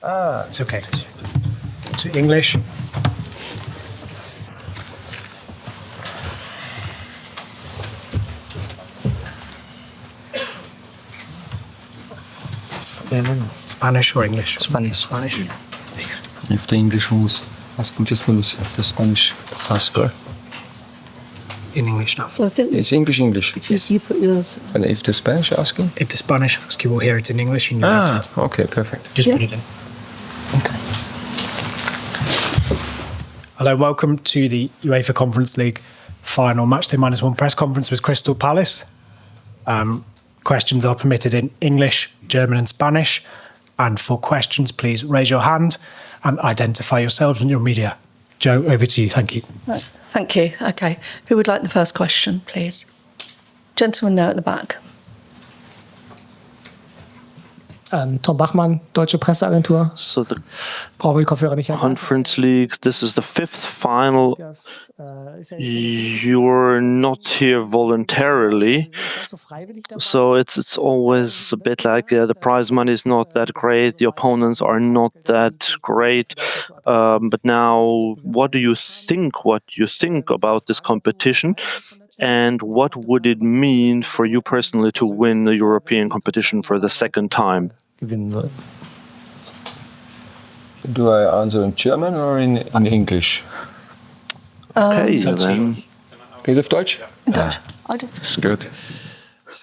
It's okay. To English. Spanish or English? Spanish. If the English was asking just for this, if the Spanish asker. In English now. So I think It's English. you put yours. And if the Spanish asking? If the Spanish ask, you will hear it in English and you answer it. Okay, perfect. Just Yeah. put it in. Okay. Hello, welcome to the UEFA Conference League Final Matchday -1 press conference with Crystal Palace. Questions are permitted in English, German and Spanish. And for questions, please raise your hand and identify yourselves and your media. Joe, over to you. Thank you. Right. Thank you. Okay. Who would like the first question, please? Gentleman there at the back. Tom Bachmann, Deutsche Presseagentur. So the Brauche ich Kopfhörer nicht. Conference League, this is the fifth final. You're not here voluntarily, so it's always a bit like the prize money is not that great, the opponents are not that great. But now, what do you think about this competition? And what would it mean for you personally to win the European competition for the second time? Do I answer in German or in English? Okay, then. Geht auf Deutsch? Deutsch. That's good.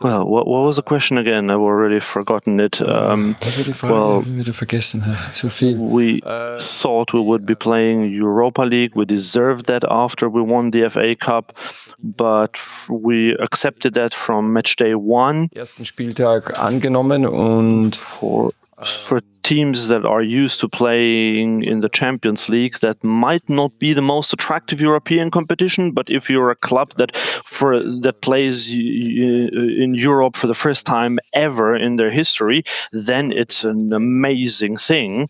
Well, what was the question again? I've already forgotten it. Was war die Frage? Well, Wieder vergessen. Zu viel. we thought we would be playing Europa League. We deserved that after we won the FA Cup, but we accepted that from match day 1. Ersten Spieltag angenommen und For teams that are used to playing in the Champions League, that might not be the most attractive European competition, but if you're a club that plays in Europe for the first time ever in their history, then it's an amazing thing.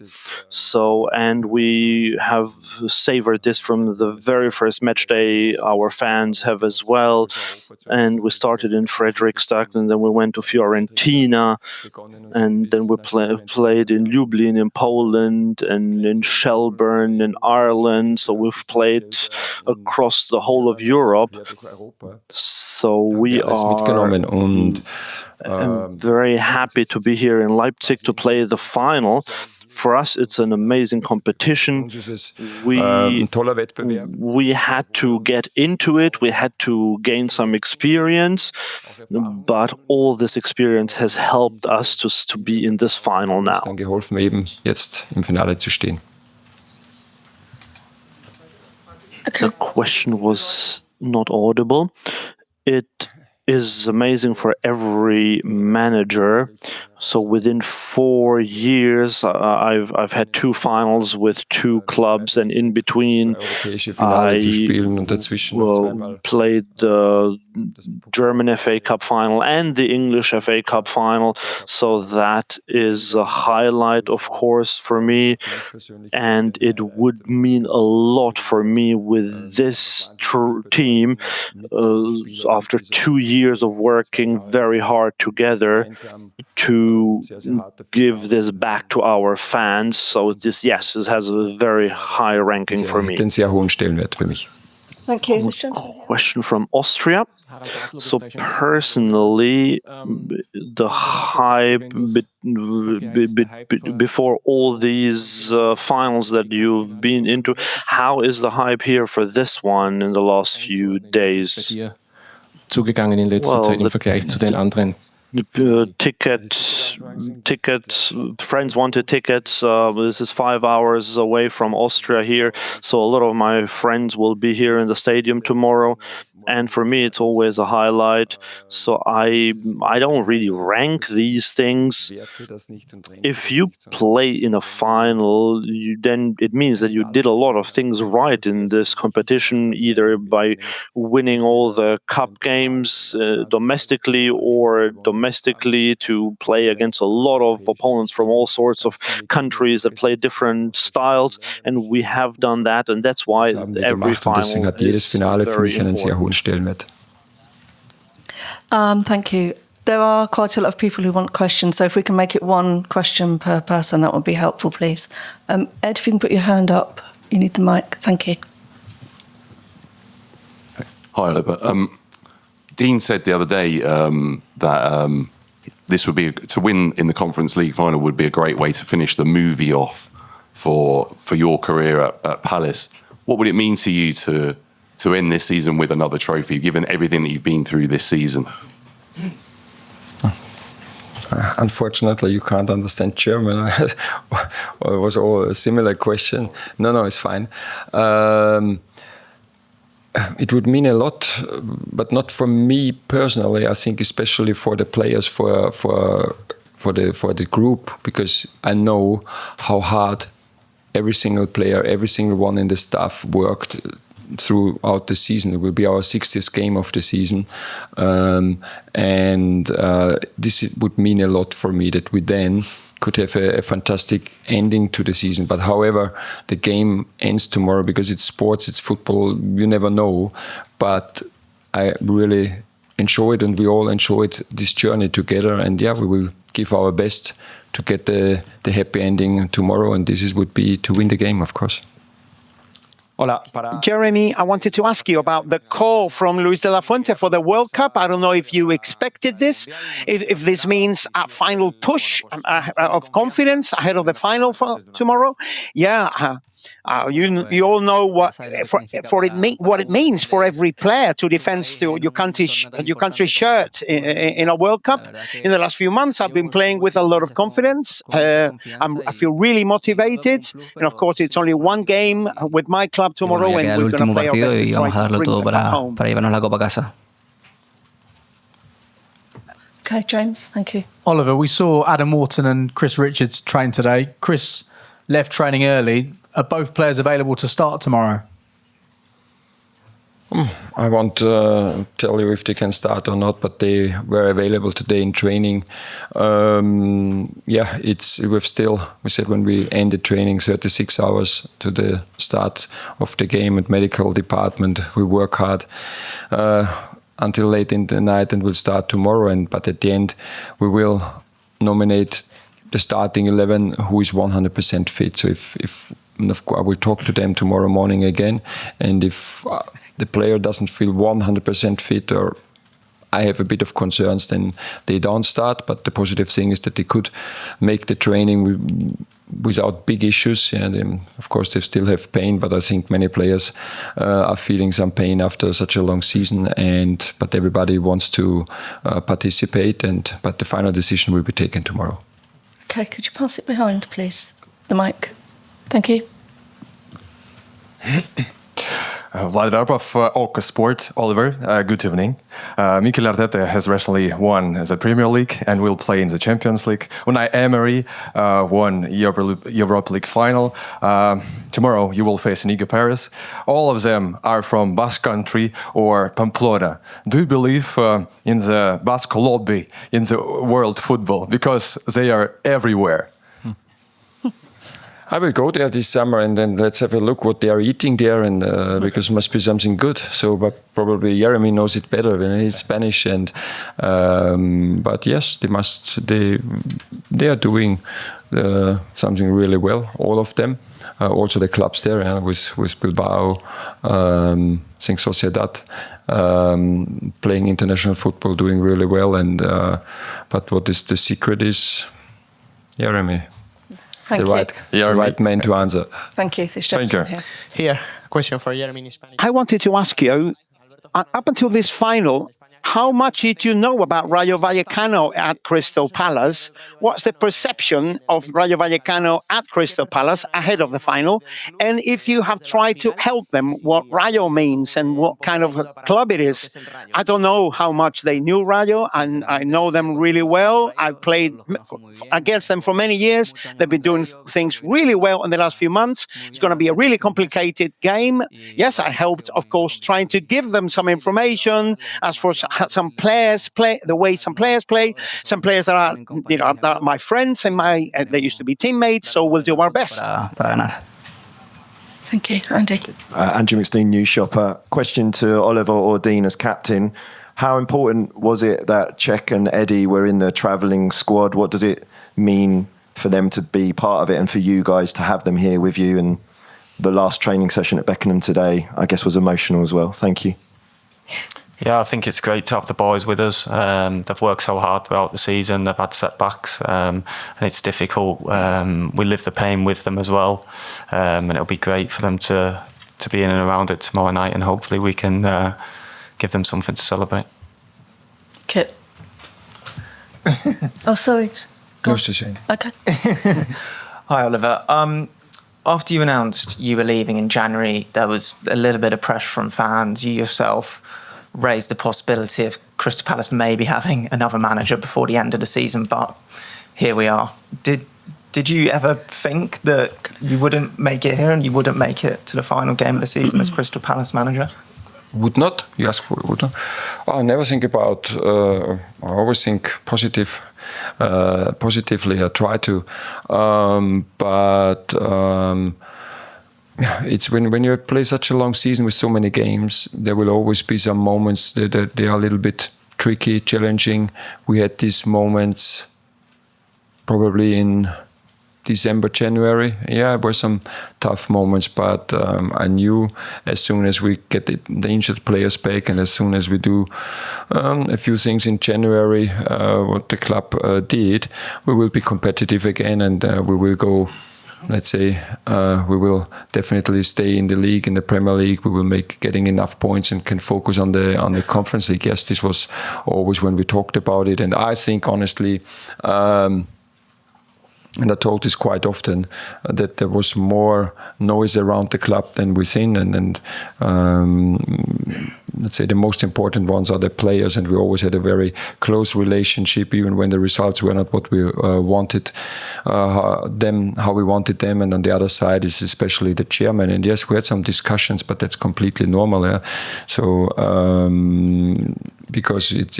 So, and we have savored this from the very first match day. Our fans have as well, and we started in Fredrikstad, and then we went to Fiorentina, and then we played in Lublin in Poland and in Shelburne in Ireland. So we've played across the whole of Europe. So we I'm very happy to be here in Leipzig to play the final. For us, it's an amazing competition. We had to get into it. We had to gain some experience, but all this experience has helped us to be in this final now. dann geholfen, eben jetzt im Finale zu stehen. The question was not audible. It is amazing for every manager. So within 4 years, I've had 2 finals with 2 clubs, and in between, I played the German FA Cup final and the English FA Cup final. So that is a highlight, of course, for me, and it would mean a lot for me with this team after 2 years of working very hard together to give this back to our fans. So this has a very high ranking for me. Den sehr hohen Stellenwert für mich. Thank you. Question from Austria. So personally, the hype before all these finals that you've been into, how is the hype here for this one in the last few days? Zugegangen in letzter Zeit im Vergleich zu den anderen. Tickets, friends wanted tickets. This is 5 hours away from Austria here, so a lot of my friends will be here in the stadium tomorrow. And for me, it's always a highlight. So I don't really rank these things. If you play in a final, then it means that you did a lot of things right in this competition, either by winning all the cup games domestically to play against a lot of opponents from all sorts of countries that play different styles. And we have done that, and that's why every final deswegen hat jedes Finale für mich einen sehr hohen Stellenwert. Thank you. There are quite a lot of people who want questions, so if we can make it one question per person, that would be helpful, please. Ed, if you can put your hand up, you need the mic. Thank you. Hi, Oliver. Dean said the other day that this would be to win in the Conference League final would be a great way to finish the movie off for your career at Palace. What would it mean to you to end this season with another trophy, given everything that you've been through this season? Unfortunately, you can't understand German. It was all a similar question. No, it's fine. It would mean a lot, but not for me personally. I think especially for the players, for the group, because I know how hard every single player, every single one in the staff worked throughout the season. It will be our 60th game of the season, and this would mean a lot for me that we then could have a fantastic ending to the season. But however, the game ends tomorrow because it's sports, it's football, you never know. But I really enjoyed, and we all enjoyed this journey together. And yeah, we will give our best to get the happy ending tomorrow. And this would be to win the game, of course. Yéremy, I wanted to ask you about the call from Luis de la Fuente for the World Cup. I don't know if you expected this, if this means a final push of confidence ahead of the final for tomorrow. Yeah, you all know what it means for every player to defend your country's shirt in a World Cup. In the last few months, I've been playing with a lot of confidence. I feel really motivated, and of course, it's only one game with my club tomorrow, and we're going to play our best to try to bring the cup home. Para llevarnos la copa a casa. Okay, James, thank you. Oliver, we saw Adam Wharton and Chris Richards train today. Chris left training early. Are both players available to start tomorrow? I won't tell you if they can start or not, but they were available today in training. We said when we ended training 36 hours to the start of the game at medical department. We work hard until late in the night, and we'll start tomorrow. But at the end, we will nominate the starting 11 who is 100% fit. So if I will talk to them tomorrow morning again, and if the player doesn't feel 100% fit, or I have a bit of concerns, then they don't start. But the positive thing is that they could make the training without big issues. And of course, they still have pain, but I think many players are feeling some pain after such a long season. But everybody wants to participate, but the final decision will be taken tomorrow. Okay, could you pass it behind, please? The mic. Thank you. Vlad of Oka Sport. Oliver, good evening. Mikel Arteta has recently won the Premier League and will play in the Champions League. Unai Emery won Europa League final. Tomorrow you will face Inigo Paris. All of them are from Basque country or Pamplona. Do you believe in the Basque lobby in the world football? Because they are everywhere. I will go there this summer, and then let's have a look what they are eating there, and because it must be something good. So, but probably Yéremy knows it better when he's Spanish, but yes, they are doing something really well, all of them. Also the clubs there, with Bilbao, St. Sociedad, playing international football, doing really well. But what is the secret is Yéremy. Thank you. The right man to answer. Thank you. This gentleman here. Here, question for Yéremy in Spanish. I wanted to ask you, up until this final, how much did you know about Rayo Vallecano at Crystal Palace? What's the perception of Rayo Vallecano at Crystal Palace ahead of the final? And if you have tried to help them, what Rayo means and what kind of club it is. I don't know how much they knew Rayo, and I know them really well. I've played against them for many years. They've been doing things really well in the last few months. It's going to be a really complicated game. Yes, I helped, of course, trying to give them some information as for some players play, the way some players play, some players that are, that are my friends and they used to be teammates, so we'll do our best. Para ganar. Thank you. Andy. Andrew McSteen, News Shopper. Question to Oliver or Dean as captain. how important was it that Cheick and Eddie were in the travelling squad? What does it mean for them to be part of it and for you guys to have them here with you? And the last training session at Beckenham today, I guess, was emotional as well. Thank you. Yeah, I think it's great to have the boys with us. They've worked so hard throughout the season. They've had setbacks, and it's difficult. We live the pain with them as well, and it'll be great for them to be in and around it tomorrow night, and hopefully we can give them something to celebrate. Kit. Oh, sorry. Close to say. Okay. Hi, Oliver. After you announced you were leaving in January, there was a little bit of pressure from fans. You yourself raised the possibility of Crystal Palace maybe having another manager before the end of the season, but here we are. Did you ever think that you wouldn't make it here and you wouldn't make it to the final game of the season as Crystal Palace manager? Would not? You ask for would not? I never think about. I always think positively. I try to, but it's when you play such a long season with so many games, there will always be some moments that they are a little bit tricky, challenging. We had these moments probably in December, January. Yeah, there were some tough moments, but I knew as soon as we get the injured players back and as soon as we do a few things in January, what the club did, we will be competitive again and we will go, let's say, we will definitely stay in the league, in the Premier League. We will make getting enough points and can focus on the Conference League. Yes, this was always when we talked about it. And I think, honestly, and I told this quite often, that there was more noise around the club than within. And let's say the most important ones are the players. And we always had a very close relationship, even when the results were not what we wanted them, how we wanted them. And on the other side is especially the chairman. And yes, we had some discussions, but that's completely normal. Yeah? So because it's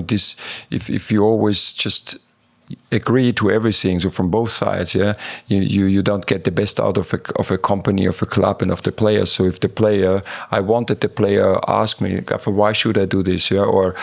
this, if you always just agree to everything, so from both sides, yeah, you don't get the best out of a company, of a club, and of the players. So if the player, I wanted the player ask me, Gaffer, why should I do this, yeah, or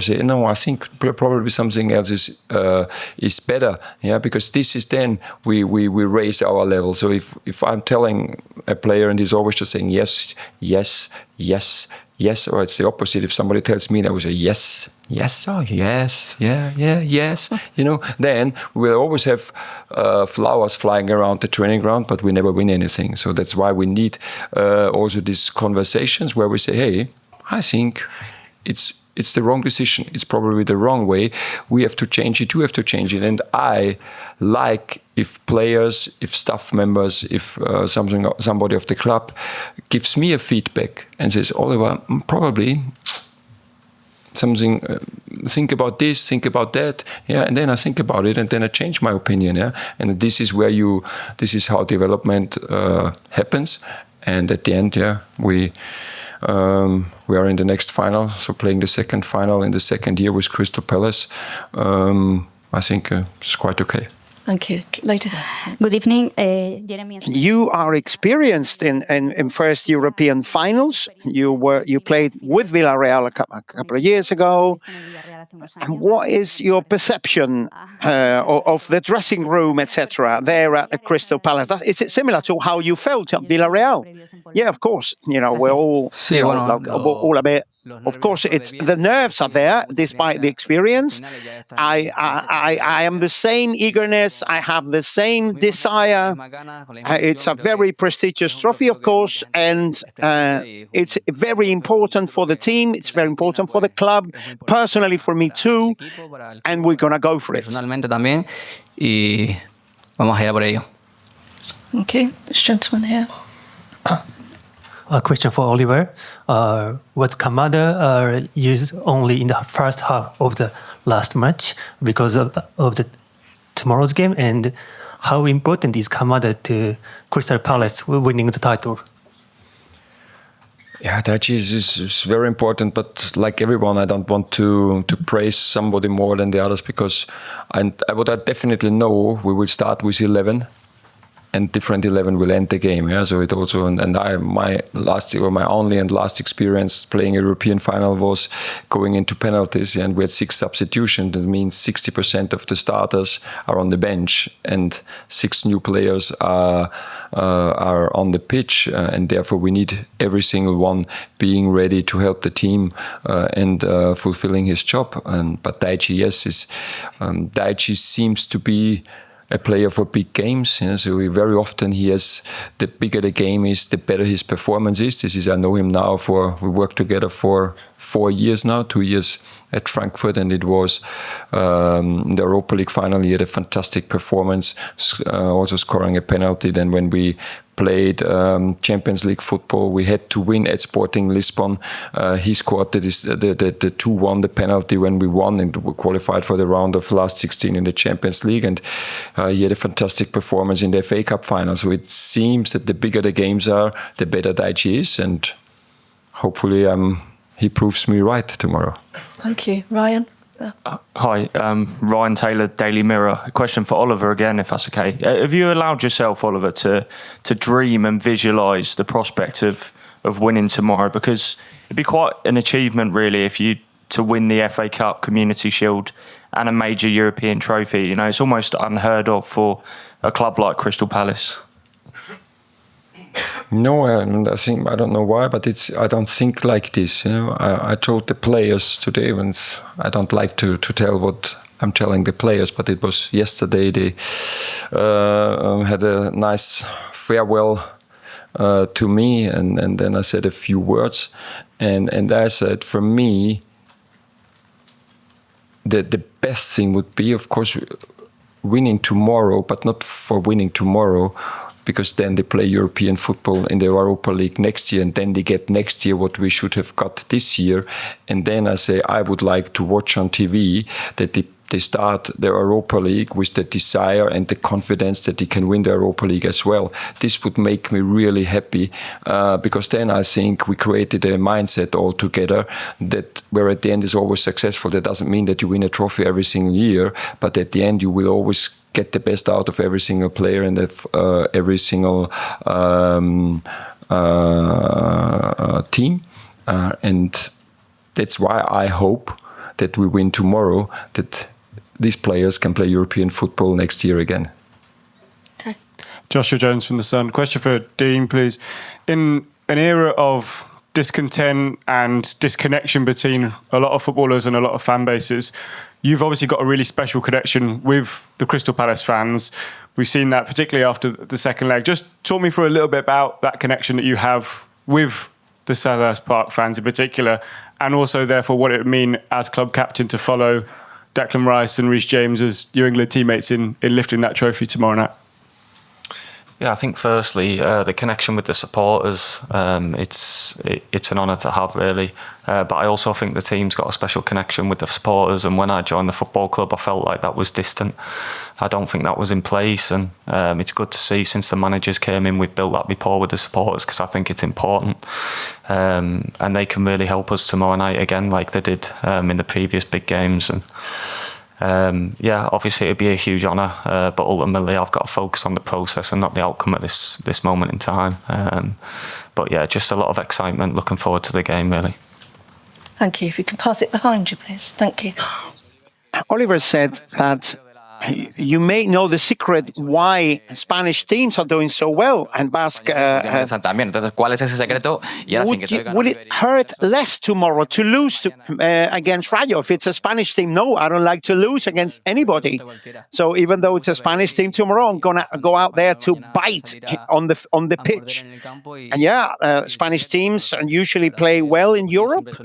say, no, I think probably something else is better, yeah, because this is then we raise our level. So if I'm telling a player and he's always just saying yes, yes, yes, yes, or it's the opposite. If somebody tells me, I would say yes, yes, oh yes, yeah, yes, then we'll always have flowers flying around the training ground, but we never win anything. So that's why we need also these conversations where we say, hey, I think it's the wrong decision. It's probably the wrong way. We have to change it. You have to change it. And I like if players, if staff members, if somebody of the club gives me a feedback and says, Oliver, probably something, think about this, think about that, yeah, and then I think about it and then I change my opinion, yeah, and this is how development happens, and at the end, yeah, we are in the next final, so playing the second final in the second year with Crystal Palace. I think it's quite okay. Thank you. Later. Good evening, Yéremy. You are experienced in first European finals. You played with Villarreal a couple of years ago. And what is your perception of the dressing room, etc., there at Crystal Palace? Is it similar to how you felt at Villarreal? Yeah, of course. We're all all a bit. Of course, it's the nerves are there, despite the experience. I am the same eagerness. I have the same desire. It's a very prestigious trophy, of course, and it's very important for the team. It's very important for the club, personally for me too, and we're gonna go for it. Okay, this gentleman here. A question for Oliver. Was Kamada used only in the first half of the last match because of the tomorrow's game? And how important is Kamada to Crystal Palace winning the title? Yeah, Daichi is very important, but like everyone, I don't want to praise somebody more than the others because what I definitely know, we will start with 11. and different 11 will end the game. Yeah, so it also my only and last experience playing a European final was going into penalties, and we had 6 substitutions. That means 60% of the starters are on the bench, and 6 new players are on the pitch, and therefore we need every single one being ready to help the team and fulfilling his job. But Daichi, Daichi seems to be a player for big games. So very often the bigger the game is, the better his performance is. I know him now we worked together for 4 years now, 2 years at Frankfurt, and it was in the Europa League final. He had a fantastic performance, also scoring a penalty. Then when we played Champions League football, we had to win at Sporting Lisbon. He scored the 2-1, the penalty, when we won and qualified for the round of last 16 in the Champions League. And he had a fantastic performance in the FA Cup final. So it seems that the bigger the games are, the better Daichi is. And hopefully he proves me right tomorrow. Thank you. Ryan? Hi, Ryan Taylor, Daily Mirror. A question for Oliver again, if that's okay. Have you allowed yourself, Oliver, to dream and visualise the prospect of winning tomorrow? Because it'd be quite an achievement, really, if you to win the FA Cup, Community Shield, and a major European trophy. You know, it's almost unheard of for a club like Crystal Palace. No, I don't know why, but I don't think like this. You know, I told the players today, I don't like to tell what I'm telling the players, but it was yesterday. They had a nice farewell to me, and then I said a few words, and I said, for me, the best thing would be, of course, winning tomorrow, but not for winning tomorrow, because then they play European football in the Europa League next year, and then they get next year what we should have got this year. And then I say, I would like to watch on TV that they start the Europa League with the desire and the confidence that they can win the Europa League as well. This would make me really happy, because then I think we created a mindset all together that where at the end is always successful. That doesn't mean that you win a trophy every single year, but at the end you will always get the best out of every single player and every single team. And that's why I hope that we win tomorrow, that these players can play European football next year again. Okay. Joshua Jones from The Sun. Question for Dean, please. In an era of discontent and disconnection between a lot of footballers and a lot of fan bases, you've obviously got a really special connection with the Crystal Palace fans. We've seen that particularly after the second leg. Just talk me through a little bit about that connection that you have with the Selhurst Park fans in particular, and also therefore what it would mean as club captain to follow Declan Rice and Reece James as your England teammates in lifting that trophy tomorrow night. Yeah, I think firstly the connection with the supporters, it's an honour to have, really. But I also think the team's got a special connection with the supporters, and when I joined the football club I felt like that was distant. I don't think that was in place, and it's good to see since the managers came in we've built that rapport with the supporters, because I think it's important, and they can really help us tomorrow night again like they did in the previous big games. And yeah, obviously it'd be a huge honour, but ultimately I've got to focus on the process and not the outcome at this moment in time. But yeah, just a lot of excitement, looking forward to the game, really. Thank you. If you can pass it behind you, please. Thank you. Oliver said that you may know the secret why Spanish teams are doing so well, and Basque. Would it hurt less tomorrow to lose against Rayo if it's a Spanish team? No, I don't like to lose against anybody. So even though it's a Spanish team tomorrow, I'm gonna go out there to bite on the pitch. And yeah, Spanish teams usually play well in Europe,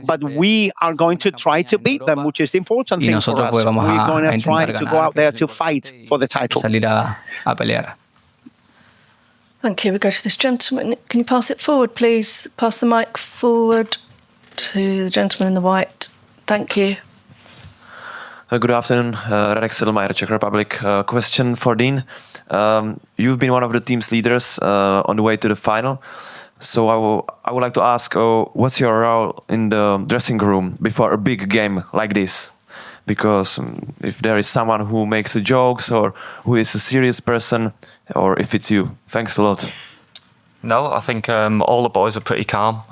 but we are going to try to beat them, which is the important thing for us. We're going to try to go out there to fight for the title. Thank you. We go to this gentleman. Can you pass it forward, please? Pass the mic forward to the gentleman in the white. Thank you. Good afternoon, Radek Sedlmajer, Czech Republic. Question for Dean. You've been one of the team's leaders on the way to the final. So I would like to ask, what's your role in the dressing room before a big game like this? Because if there is someone who makes jokes or who is a serious person, or if it's you. Thanks a lot. No, I think all the boys are pretty calm.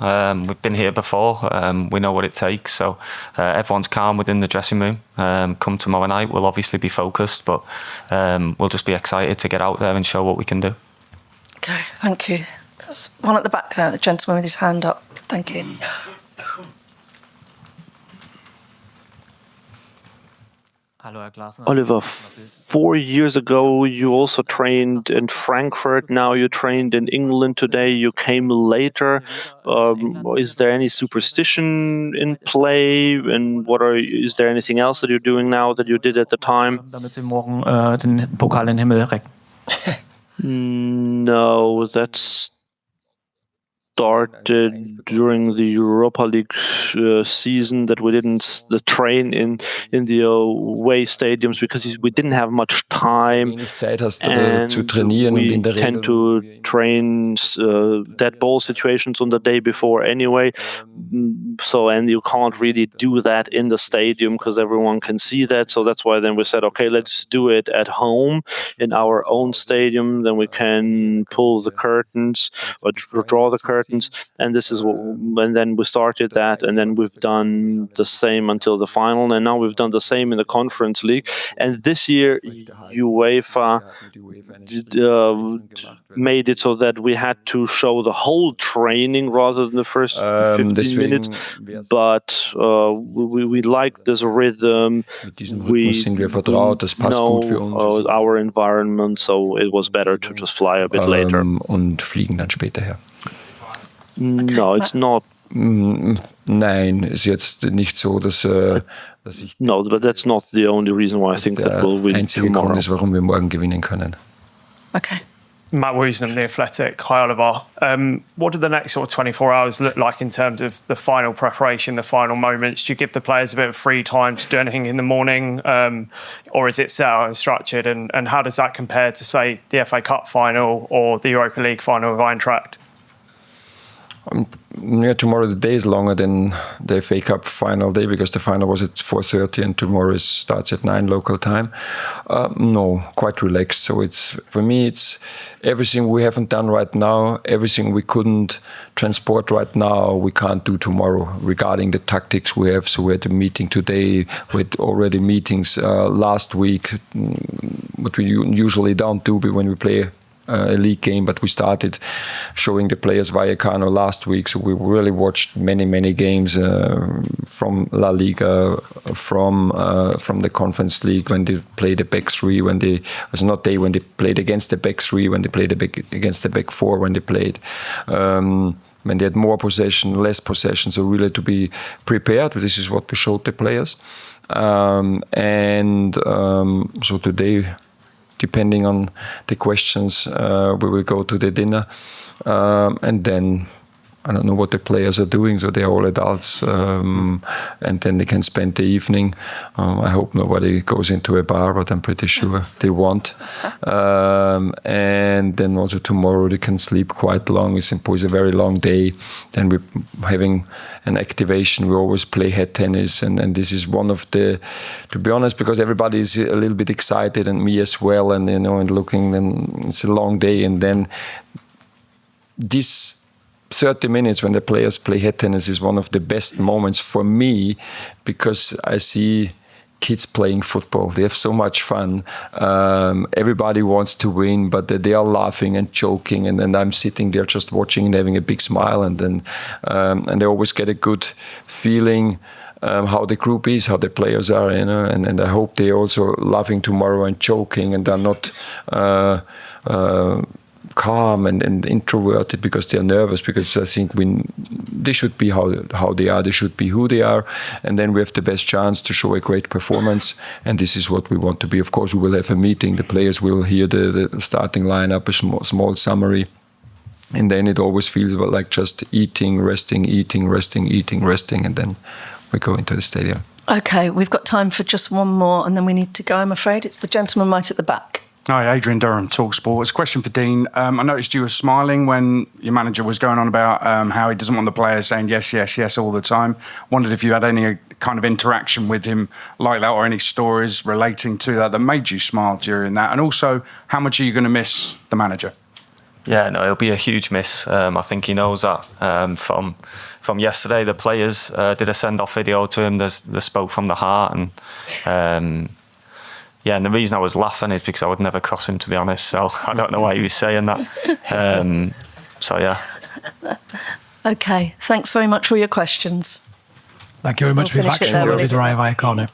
We've been here before. We know what it takes. So everyone's calm within the dressing room. Come tomorrow night, we'll obviously be focused, but we'll just be excited to get out there and show what we can do. Okay, thank you. There's one at the back there, the gentleman with his hand up. Thank you. Oliver, 4 years ago you also trained in Frankfurt. Now you trained in England today. You came later. Is there any superstition in play? And is there anything else that you're doing now that you did at the time? No, that's started during the Europa League season, that we didn't train in the away stadiums because we didn't have much time, and we tend to train dead ball situations on the day before anyway. So, and you can't really do that in the stadium because everyone can see that. So that's why then we said, okay, let's do it at home in our own stadium. Then we can pull the curtains or draw the curtains. And this is and then we started that, and then we've done the same until the final, and now we've done the same in the Conference League. And this year, UEFA made it so that we had to show the whole training rather than the first 15 minutes. But we like this rhythm. We know our environment, so it was better to just fly a bit later. Und fliegen dann später her. No, it's not. Nein, ist jetzt nicht so, dass ich. No, but that's not the only reason why I think that we'll win tomorrow. Grund ist, warum wir morgen gewinnen können. Okay. Matt Woosnam, The Athletic. Hi, Oliver. What do the next sort of 24 hours look like in terms of the final preparation, the final moments? Do you give the players a bit of free time to do anything in the morning, or is it set out and structured? And how does that compare to, say, the FA Cup final or the Europa League final with Eintracht? Tomorrow the day is longer than the FA Cup final day because the final was at 4:30 and tomorrow starts at 9 local time. No, quite relaxed. So for me it's everything we haven't done right now, everything we couldn't transport right now, we can't do tomorrow regarding the tactics we have. So we had a meeting today, we had already meetings last week, what we usually don't do when we play a league game, but we started showing the players Vallecano last week, so we really watched many games from La Liga, from the Conference League, when they played the back three, when they played against the back three, when they played against the back four, when they played when they had more possession, less possession, so really to be prepared. This is what we showed the players, so today, depending on the questions, we will go to the dinner, and then I don't know what the players are doing, so they're all adults, and then they can spend the evening. I hope nobody goes into a bar, but I'm pretty sure they won't. And then also tomorrow they can sleep quite long. It's a very long day. Then we're having an activation. We always play head tennis, and this is one of the, to be honest, because everybody is a little bit excited, and me as well, and and looking, and it's a long day, and then this 30 minutes when the players play head tennis is one of the best moments for me, because I see kids playing football. They have so much fun. Everybody wants to win, but they are laughing and joking, and then I'm sitting there just watching and having a big smile, and then and they always get a good feeling how the group is, how the players are, and I hope they're also laughing tomorrow and joking, and they're not calm and introverted because they are nervous, because I think they should be how they are, they should be who they are, and then we have the best chance to show a great performance, and this is what we want to be. Of course, we will have a meeting, the players will hear the starting lineup, a small summary, and then it always feels like just eating, resting, and then we go into the stadium. Okay, we've got time for just one more, and then we need to go, I'm afraid. It's the gentleman right at the back. Hi, Adrian Durham, Talk Sports. Question for Dean. I noticed you were smiling when your manager was going on about how he doesn't want the players saying yes, yes, yes all the time. Wondered if you had any kind of interaction with him like that, or any stories relating to that made you smile during that. And also, how much are you going to miss the manager? Yeah, no, it'll be a huge miss. I think he knows that. From yesterday, the players did a send-off video to him. They spoke from the heart, and yeah, and the reason I was laughing is because I would never cross him, to be honest. So I don't know why he was saying that. So yeah. Okay, thanks very much for your questions. Thank you very much for your action with Rayo Vallecano.